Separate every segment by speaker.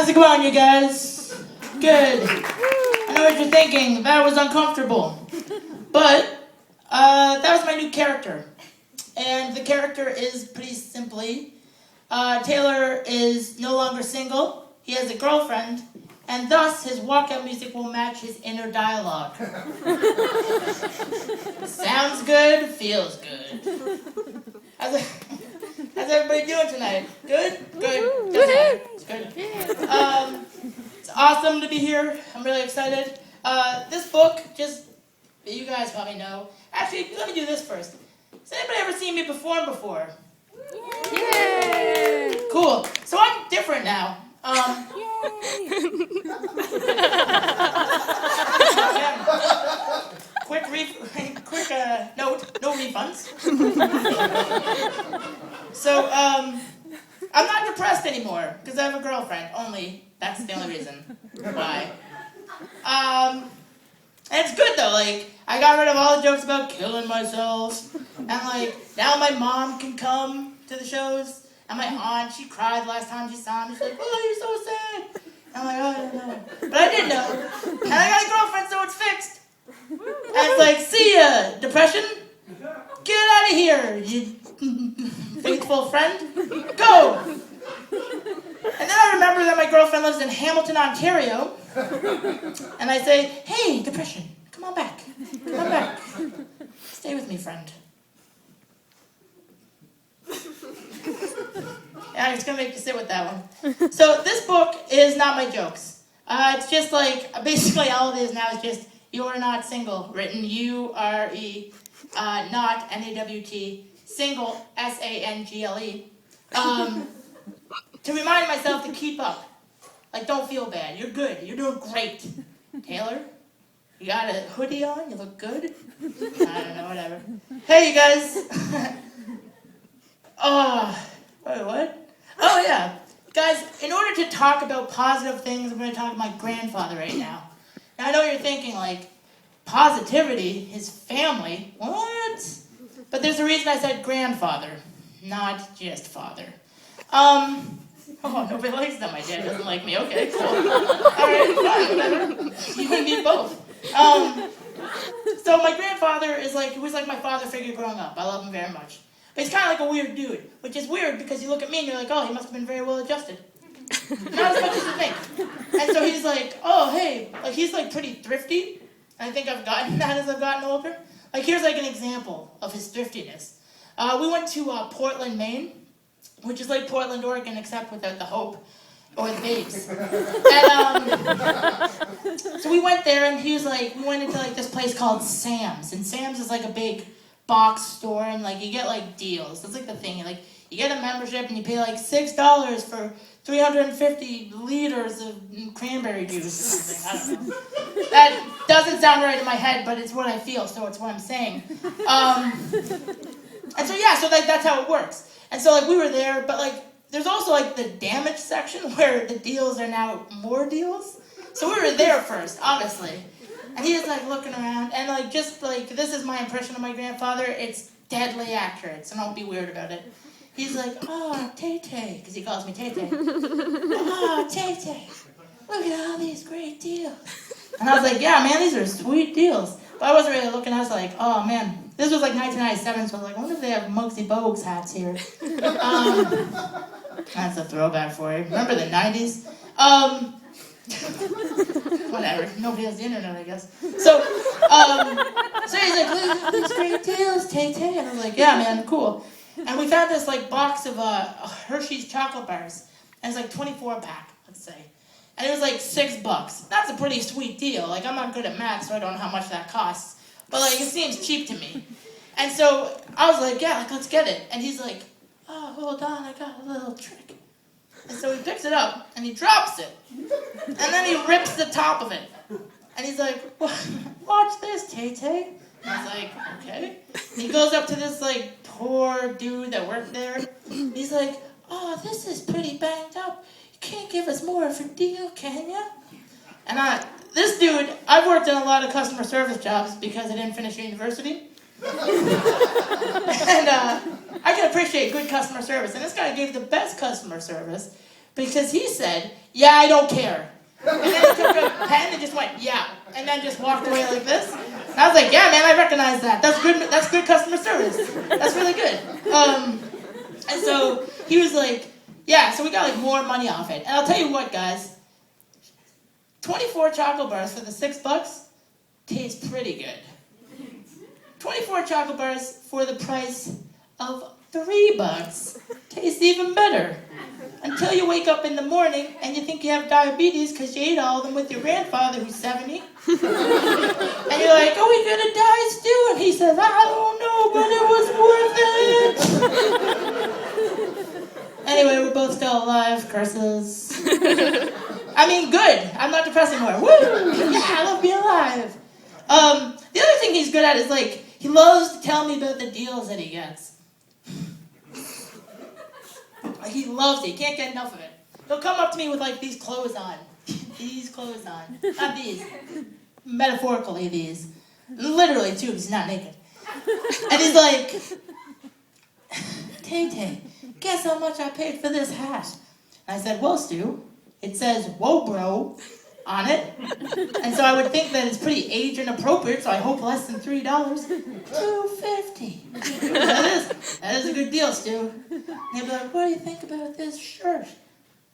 Speaker 1: How's it going, you guys? Good. I know what you're thinking. That was uncomfortable. But, that was my new character. And the character is pretty simply, Taylor is no longer single. He has a girlfriend. And thus, his walkout music will match his inner dialogue. Sounds good, feels good. How's everybody doing tonight? Good? Good. Doesn't matter. It's good. It's awesome to be here. I'm really excited. This book, just, you guys probably know. Actually, let me do this first. Has anybody ever seen me perform before?
Speaker 2: Yay!
Speaker 1: Cool. So I'm different now. Quick note, no refunds. So, I'm not depressed anymore, because I have a girlfriend, only. That's the only reason why. And it's good though, like, I got rid of all the jokes about killing myself, and like, now my mom can come to the shows, and my aunt, she cried last time she saw me, she's like, oh, you're so sad. I'm like, oh, I don't know. But I did know. And I got a girlfriend, so it's fixed. And it's like, see ya, depression. Get out of here, you faithful friend. Go. And then I remember that my girlfriend lives in Hamilton, Ontario. And I say, hey, depression, come on back. Come on back. Stay with me, friend. I'm just going to make you sit with that one. So this book is not my jokes. It's just like, basically all it is now is just, you're not single, written U-R-E, not N-A-W-T, single, S-A-N-G-L-E, to remind myself to keep up. Like, don't feel bad. You're good. You're doing great. Taylor, you got a hoodie on? You look good? I don't know, whatever. Hey, you guys. Wait, what? Oh, yeah. Guys, in order to talk about positive things, I'm going to talk about my grandfather right now. Now, I know you're thinking, like, positivity, his family, what? But there's a reason I said grandfather, not just father. Oh, nobody likes that. My dad doesn't like me. Okay, cool. All right, fine, whatever. You and me both. So my grandfather is like, he was like my father figure growing up. I love him very much. But he's kind of like a weird dude, which is weird because you look at me and you're like, oh, he must have been very well adjusted. Not as much as you think. And so he's like, oh, hey, like he's like pretty thrifty. And I think I've gotten that as I've gotten older. Like here's like an example of his thriftiness. We went to Portland, Maine, which is like Portland, Oregon, except without the hope or the babes. And so we went there and he was like, we went into like this place called Sam's. And Sam's is like a big box store and like you get like deals. That's like the thing. Like you get a membership and you pay like $6 for 350 liters of cranberry juice or something. I don't know. That doesn't sound right in my head, but it's what I feel, so it's what I'm saying. And so yeah, so like that's how it works. And so like we were there, but like there's also like the damage section where the deals are now more deals. So we were there first, obviously. And he was like looking around, and like just like this is my impression of my grandfather. It's deadly accurate, so don't be weird about it. He's like, oh, Tay-Tay, because he calls me Tay-Tay. Oh, Tay-Tay, look at all these great deals. And I was like, yeah, man, these are sweet deals. But I wasn't really looking. I was like, oh man, this was like 1997, so I was like, I wonder if they have Muggsy Bogues hats here. That's a throwback for you. Remember the 90s? Whatever. Nobody has the internet, I guess. So he's like, look at these great deals, Tay-Tay. And I was like, yeah, man, cool. And we found this like box of Hershey's chocolate bars. And it's like 24-pack, let's say. And it was like $6. That's a pretty sweet deal. Like, I'm not good at math, so I don't know how much that costs. But like, it seems cheap to me. And so I was like, yeah, like, let's get it. And he's like, oh, hold on, I got a little trick. And so he picks it up, and he drops it. And then he rips the top of it. And he's like, watch this, Tay-Tay. And I was like, okay. And he goes up to this, like, poor dude that worked there. He's like, oh, this is pretty banged up. You can't give us more of a deal, can you? And this dude, I've worked in a lot of customer service jobs because I didn't finish university. And I can appreciate good customer service. And this guy gave the best customer service because he said, yeah, I don't care. And then he took a pen and just went, yeah, and then just walked away like this. And I was like, yeah, man, I recognize that. That's good customer service. That's really good. And so he was like, yeah, so we got like more money off it. And I'll tell you what, guys, 24 chocolate bars for the $6 tastes pretty good. 24 chocolate bars for the price of $3 tastes even better. Until you wake up in the morning and you think you have diabetes because you ate all of them with your grandfather who's 70. And you're like, are we gonna die, Stu? And he says, I don't know, but it was worth it. Anyway, we're both still alive, curses. I mean, good. I'm not depressed anymore. Woo! Yeah, I love being alive. The other thing he's good at is like, he loves to tell me about the deals that he gets. He loves it. He can't get enough of it. He'll come up to me with like these clothes on. These clothes on. Not these. Metaphorically these. Literally too, because he's not naked. And he's like, Tay, guess how much I paid for this hat? And I said, well, Stu, it says, whoa, bro, on it. And so I would think that it's pretty age inappropriate, so I hope less than $3. $2.50. That is a good deal, Stu. And they'd be like, what do you think about this shirt?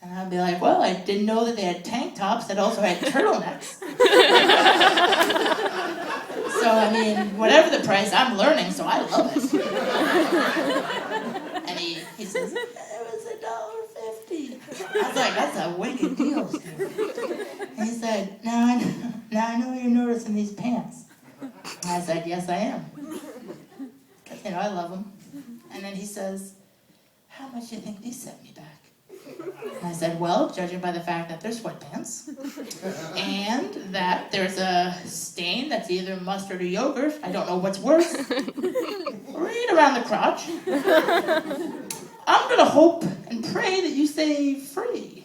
Speaker 1: And I'd be like, well, I didn't know that they had tank tops that also had turtlenecks. So, I mean, whatever the price, I'm learning, so I love it. And he says, it was $1.50. I was like, that's a wicked deal, Stu. And he said, now I know you're noticing these pants. And I said, yes, I am. Because, I love them. And then he says, how much do you think these set me back? And I said, well, judging by the fact that they're sweatpants, and that there's a stain that's either mustard or yogurt, I don't know what's worse, right around the crotch, I'm going to hope and pray that you say free.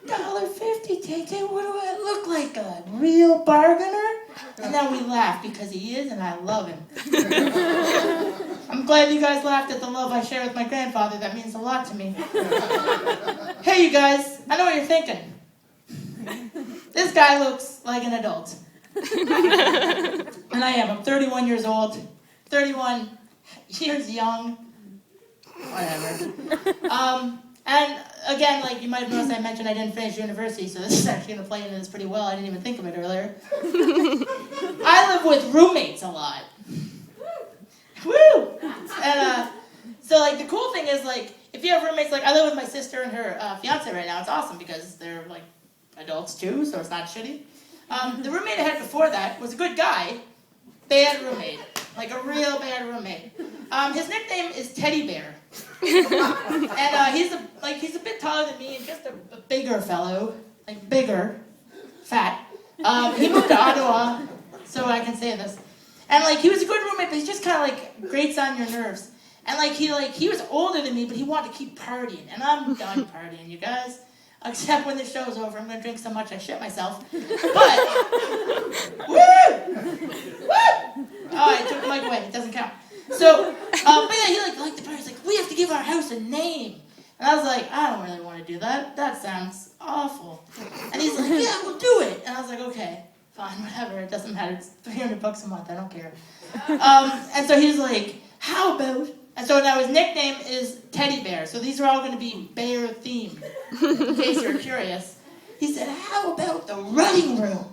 Speaker 1: $1.50, Tay, what do I look like, a real bargainer? And then we laugh because he is, and I love him. I'm glad you guys laughed at the love I share with my grandfather. That means a lot to me. Hey, you guys, I know what you're thinking. This guy looks like an adult. And I am. I'm 31 years old. 31 years young. Whatever. And again, like you might have noticed, I mentioned I didn't finish university, so this is actually going to play into this pretty well. I didn't even think of it earlier. I live with roommates a lot. Woo! And so like the cool thing is like if you have roommates, like I live with my sister and her fiance right now. It's awesome because they're like adults too, so it's not shitty. The roommate I had before that was a good guy. Bad roommate, like a real bad roommate. His nickname is Teddy Bear. And he's a bit taller than me and just a bigger fellow, like bigger, fat. He moved to Ottawa, so I can say this. And like he was a good roommate, but he's just kind of like grates on your nerves. And he was older than me, but he wanted to keep partying, and I'm done partying, you guys. Except when the show's over, I'm gonna drink so much I shit myself. But woo! Oh, I took the mic away. It doesn't count. So, but yeah, he liked the party. He's like, we have to give our house a name. And I was like, I don't really want to do that. That sounds awful. And he's like, yeah, we'll do it. And I was like, okay, fine, whatever. It doesn't matter. It's $300 a month. I don't care. And so he was like, how about? And so now his nickname is Teddy Bear. So these are all going to be bear themed, in case you're curious. He said, how about the running room?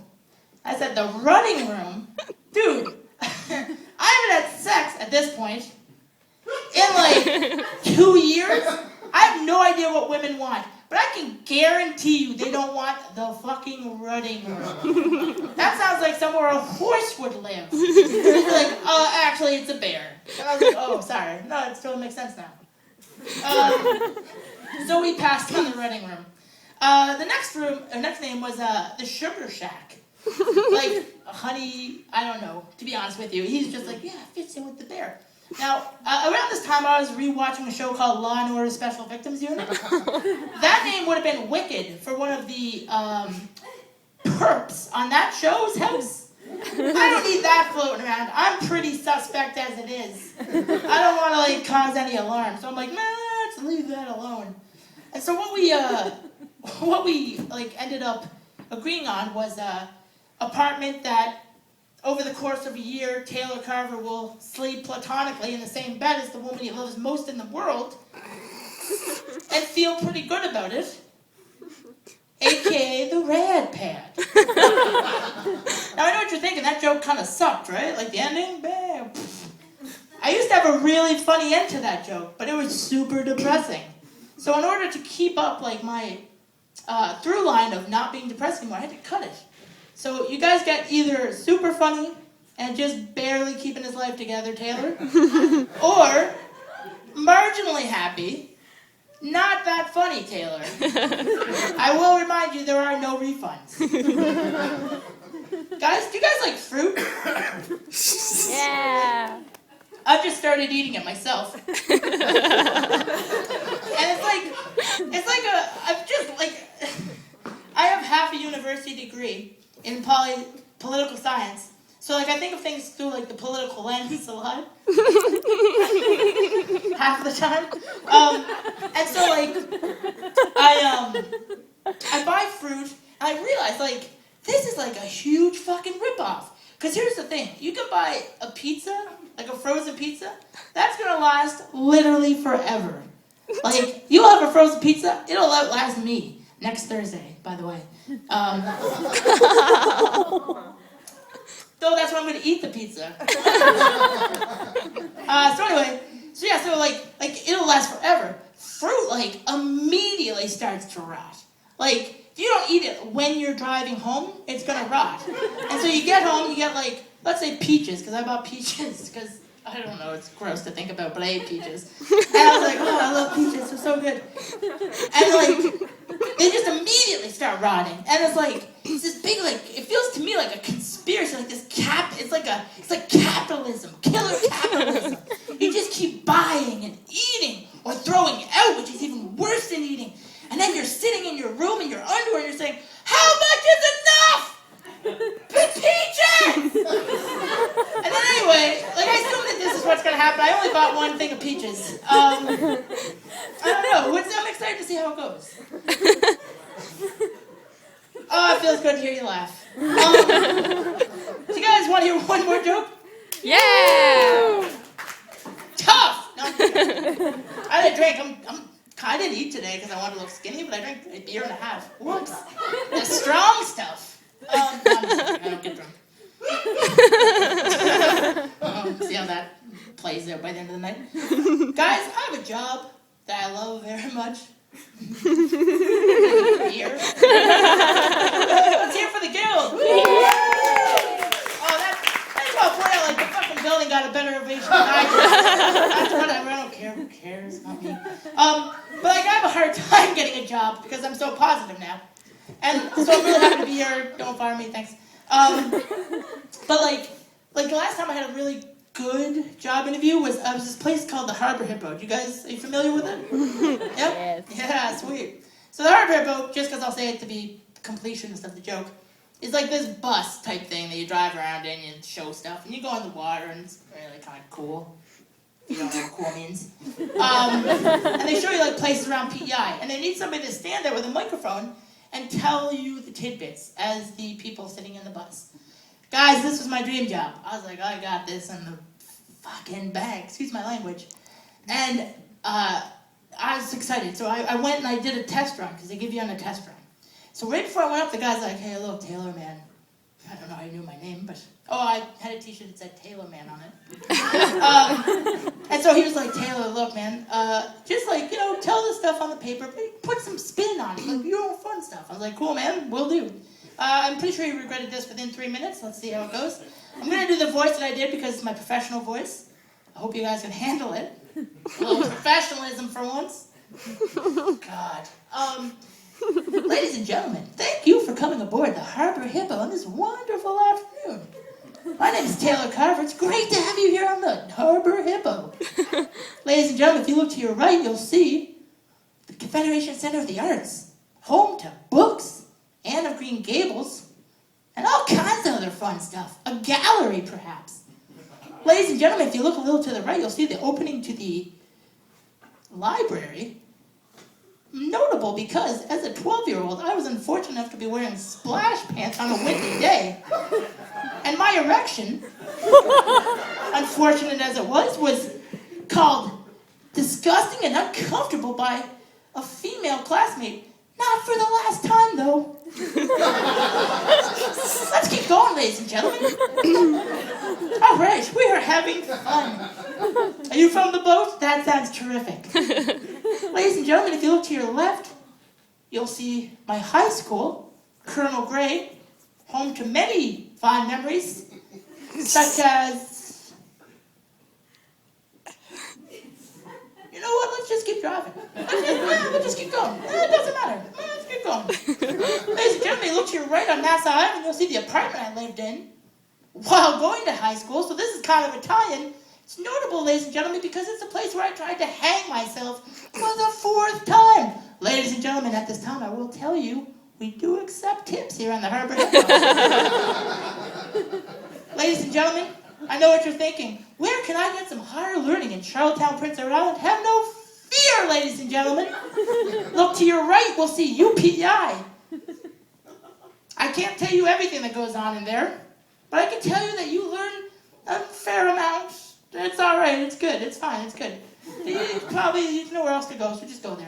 Speaker 1: I said, the running room? Dude, I haven't had sex at this point in like 2 years. I have no idea what women want, but I can guarantee you they don't want the fucking running room. That sounds like somewhere a horse would live. He's like, actually, it's a bear. And I was like, oh, sorry. No, it still makes sense now. So we passed on the running room. The next name was the Sugar Shack. Like, honey, I don't know, to be honest with you. He's just like, yeah, it fits in with the bear. Now, around this time, I was rewatching a show called Law & Order Special Victims Unit. That name would have been wicked for one of the perps on that show's house. I don't need that floating around. I'm pretty suspect as it is. I don't want to, cause any alarm. So I'm like, nah, let's leave that alone. And so what we like ended up agreeing on was a apartment that over the course of a year, Taylor Carver will sleep platonically in the same bed as the woman he loves most in the world and feel pretty good about it, aka the Rad Pad. Now I know what you're thinking, that joke kind of sucked, right? Like the ending, bam. I used to have a really funny end to that joke, but it was super depressing. So in order to keep up like my through line of not being depressed anymore, I had to cut it. So you guys get either super funny and just barely keeping his life together, Taylor, or marginally happy, not that funny, Taylor. I will remind you there are no refunds. Guys, do you guys like fruit?
Speaker 2: Yeah.
Speaker 1: I've just started eating it myself. And I have half a university degree in political science. So like I think of things through like the political lens a lot. Half the time. And so like I buy fruit and I realize like this is like a huge fucking ripoff. Because here's the thing, you can buy a pizza, like a frozen pizza, that's gonna last literally forever. Like, you'll have a frozen pizza, it'll outlast me next Thursday, by the way. Though that's when I'm gonna eat the pizza. So it'll last forever. Fruit, like, immediately starts to rot. Like, if you don't eat it when you're driving home, it's gonna rot. And so you get home, you get like, let's say peaches, because I bought peaches, because I don't know, it's gross to think about, but I ate peaches. And I was like, oh, I love peaches, they're so good. And like, they just immediately start rotting. And it's like, it's this big, like, it feels to me like a conspiracy, like this it's like capitalism, killer capitalism. You just keep buying and eating, or throwing out, which is even worse than eating. And then you're sitting in your room in your underwear and you're saying, how much is enough? Peaches! And then anyway, like I assume that this is what's going to happen. I only bought one thing of peaches. I don't know. I'm excited to see how it goes. Oh, it feels good to hear you laugh. Do you guys want to hear one more joke?
Speaker 2: Yeah!
Speaker 1: Tough! No, I'm kidding. I had a drink. I didn't eat today because I wanted to look skinny, but I drank a beer and a half. Whoops. The strong stuff. No, I'm just kidding. I don't get drunk. See how that plays out by the end of the night. Guys, I have a job that I love very much. Beer. Let's hear for the guild. Oh, that's about point out, like, the fucking building got a better ovation than I did. That's whatever, I don't care. Who cares? Not me. But like, I have a hard time getting a job because I'm so positive now. And so I'm really happy to be here. Don't fire me, thanks. But like the last time I had a really good job interview was this place called the Harbor Hippo. Are you familiar with it? Yep?
Speaker 2: Yes.
Speaker 1: Yeah, sweet. So the Harbor Hippo, just because I'll say it to be completionist of the joke, is like this bus type thing that you drive around in and show stuff. And you go in the water and it's really kind of cool. You don't know what cool means. And they show you like places around PEI. And they need somebody to stand there with a microphone and tell you the tidbits as the people sitting in the bus. Guys, this was my dream job. I was like, I got this in the fucking bag. Excuse my language. And I was excited. So I went and I did a test run, because they give you on a test run. So right before I went up, the guy's like, hey, look, Taylor, man. I don't know how you knew my name, but... Oh, I had a t-shirt that said Taylor Man on it. And so he was like, Taylor, look, man, just like, tell the stuff on the paper, but put some spin on it, like your own fun stuff. I was like, cool, man, will do. I'm pretty sure he regretted this within 3 minutes. Let's see how it goes. I'm going to do the voice that I did because it's my professional voice. I hope you guys can handle it. A little professionalism for once. God. Ladies and gentlemen, thank you for coming aboard the Harbor Hippo on this wonderful afternoon. My name is Taylor Carver. It's great to have you here on the Harbor Hippo. Ladies and gentlemen, if you look to your right, you'll see the Confederation Center of the Arts, home to books, Anne of Green Gables, and all kinds of other fun stuff. A gallery, perhaps. Ladies and gentlemen, if you look a little to the right, you'll see the opening to the library. notable because as a 12-year-old, I was unfortunate enough to be wearing splash pants on a windy day. And my erection, unfortunate as it was called disgusting and uncomfortable by a female classmate. Not for the last time, though. Let's keep going, ladies and gentlemen. All right, we are having fun. Are you from the boat? That sounds terrific. Ladies and gentlemen, if you look to your left, you'll see my high school, Colonel Gray, home to many fond memories, such as... You know what? Let's just keep driving. Let's just keep going. It doesn't matter. Let's keep going. Ladies and gentlemen, look to your right on Nassau Island. You'll see the apartment I lived in while going to high school. So this is kind of Italian. It's notable, ladies and gentlemen, because it's a place where I tried to hang myself for the 4th time. Ladies and gentlemen, at this time, I will tell you, we do accept tips here on the Harbor. Ladies and gentlemen, I know what you're thinking. Where can I get some higher learning in Charlottetown, Prince Edward Island? Have no fear, ladies and gentlemen. Look to your right, we'll see UPI. I can't tell you everything that goes on in there, but I can tell you that you learn a fair amount. It's all right. It's good. It's fine. It's good. You have nowhere else to go, so just go there.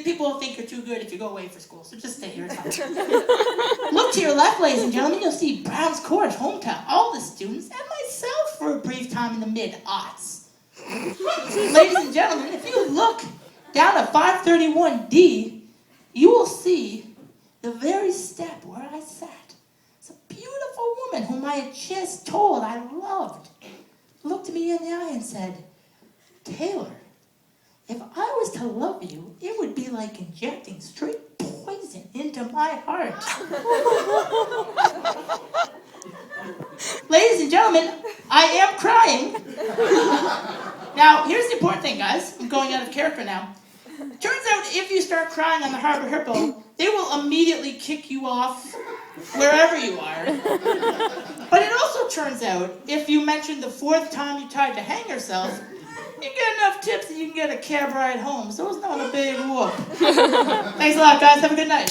Speaker 1: People will think you're too good if you go away for school, so just stay here. It's fine. Look to your left, ladies and gentlemen. You'll see Brown's Court, home to all the students, and myself for a brief time in the mid-aughts. Ladies and gentlemen, if you look down at 531D, you will see the very step where I sat. It's a beautiful woman whom I had just told I loved. Looked me in the eye and said, Taylor, if I was to love you, it would be like injecting straight poison into my heart. Ladies and gentlemen, I am crying. Now, here's the important thing, guys. I'm going out of character now. Turns out if you start crying on the Harbor Hippo, they will immediately kick you off wherever you are. But it also turns out, if you mention the 4th time you tried to hang yourself, you get enough tips that you can get a cab ride home. So it's not a big whoop. Thanks a lot, guys. Have a good night.